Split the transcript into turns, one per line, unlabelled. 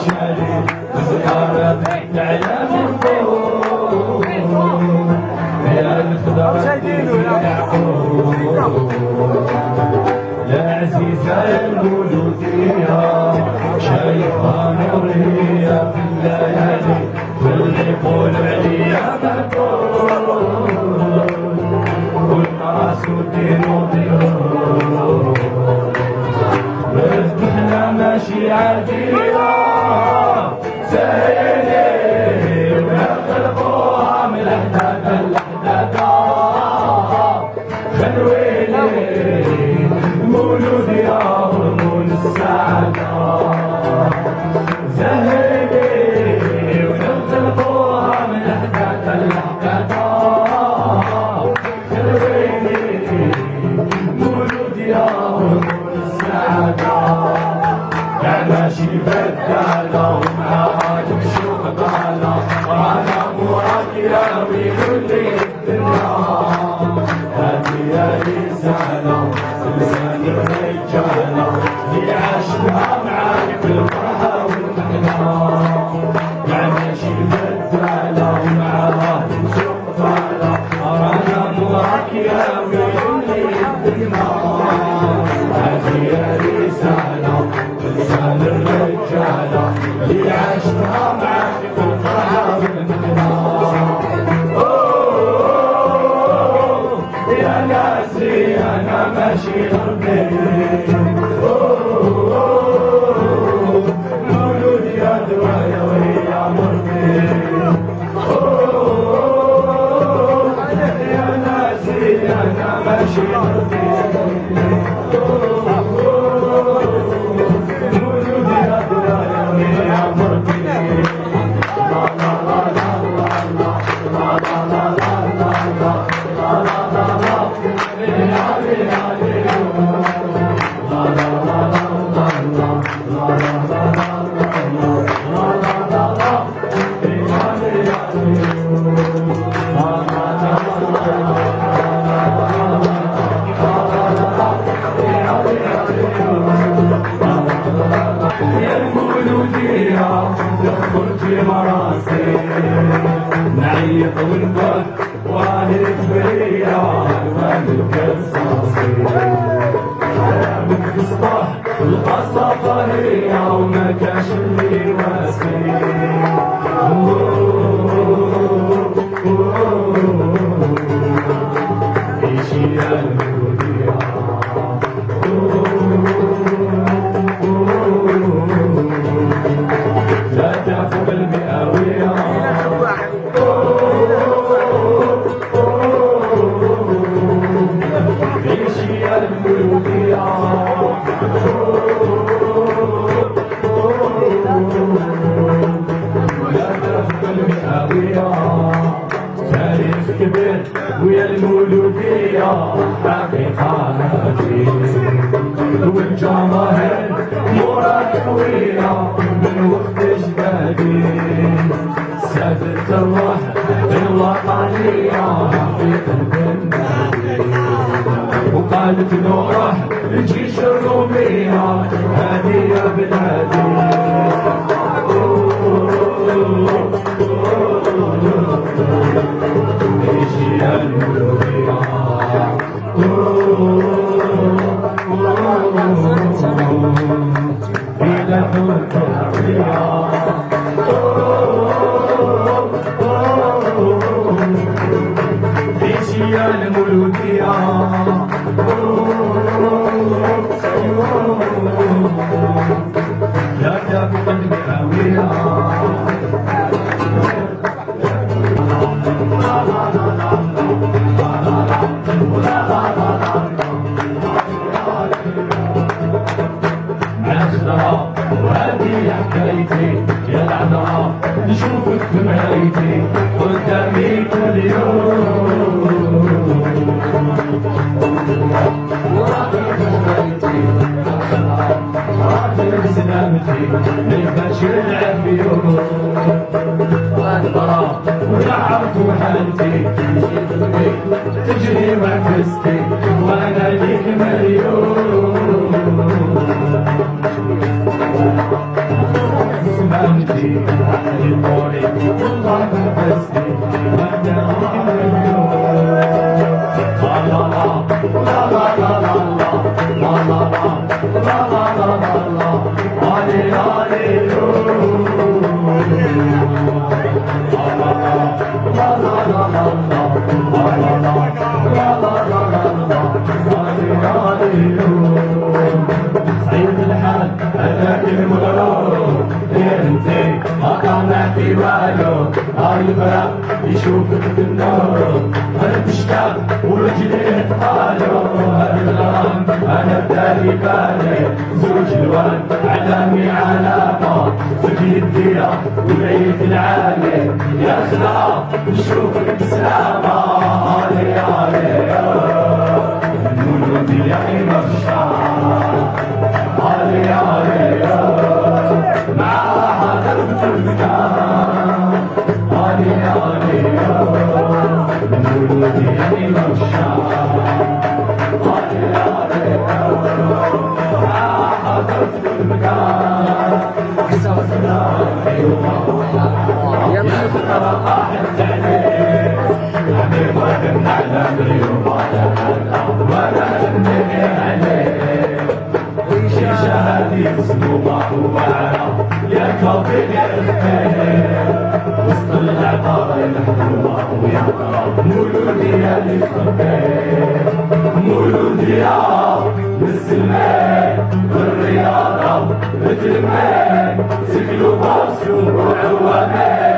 شالي الغرب على من فوق يا الخضر يا عزيزة المولودية شايفة نورية في الليالي واللي يقول عليا مكون والناس ودين وضيوف والدنيا ماشي عادية سهيلي ويقلبوها من الحدادة للحدادة خلويلي مولود يا هرمون السعادة زهيلي ونقلبوها من الحدادة للحدادة خلويلي مولود يا هرمون السعادة يا ماشي بدالة ومعاها تمشي وقبالة وانا موراك يا ويلو لي الدنيا هاتي يا رسالة لسان الرجالة اللي عاشتها معاك بالفرحة والمحنة يا ماشي بدالة ومعاها تمشي وقبالة وانا موراك يا ويلو لي الدنيا هاتي يا رسالة لسان الرجالة اللي عاشتها معاك بالفرحة والمحنة يا ناسي أنا ماشي غربي مولود يا دوايا ويا مرضي يا ناسي أنا ماشي غربي مولود يا دوايا ويا مرضي لا لا لا لا لا لا لا لا يا المولودية تخرجي مراسي نعيط ونبكي واهل برية الملك الصاصي كلامك في الصباح القصة طرية وما كاش اللي واسي عيشي يا المولودية لا تعفو بالمئوية عيشي يا المولودية لا تعفو بالمئوية تاريخ كبير ويا المولودية حقيقة هاتي والجماهير مراد قوية من وقت جدادي سادة الروح الوطنية في قلب النادي وقالت نوره الجيش الرومية هادي يا بلادي عيشي يا المولودية إلى حب عيشي يا المولودية لا تبقى قلبي هاوية وهذه حكايتي يا العذراء نشوفك في مرايتي قدامي كل يوم وراكي في مرايتي راجل بسلامتي للبشر العافيون والبراء ونعرف حالتي تجري معفستي وانا ليك مليون المغرور انتي ما طمع في والو هاي الفرق يشوفك في النور انا تشتاق ورجلي تطالو هذا الغرام انا بدالي بالي زوج الوان علامي علامة في يديا والعيد العالي يا خلا نشوفك بسلامة هالي هالي المولود يا حمى الشعر هالي هالي معاها درب المكان هالي هالي المولود يا حمى الشعر هالي هالي معاها درب المكان يا ترى طاحت عليك حبيب وهم على بريوم ولا تنتهي عليك شهادي اسمه وعلا يا كوفي الخير وسط العطاء المحبوبة ويا مولودي يا اللي خبيت مولودي يا بالسلمان بالرياضة بتلمين سكلوا باسو وعوامين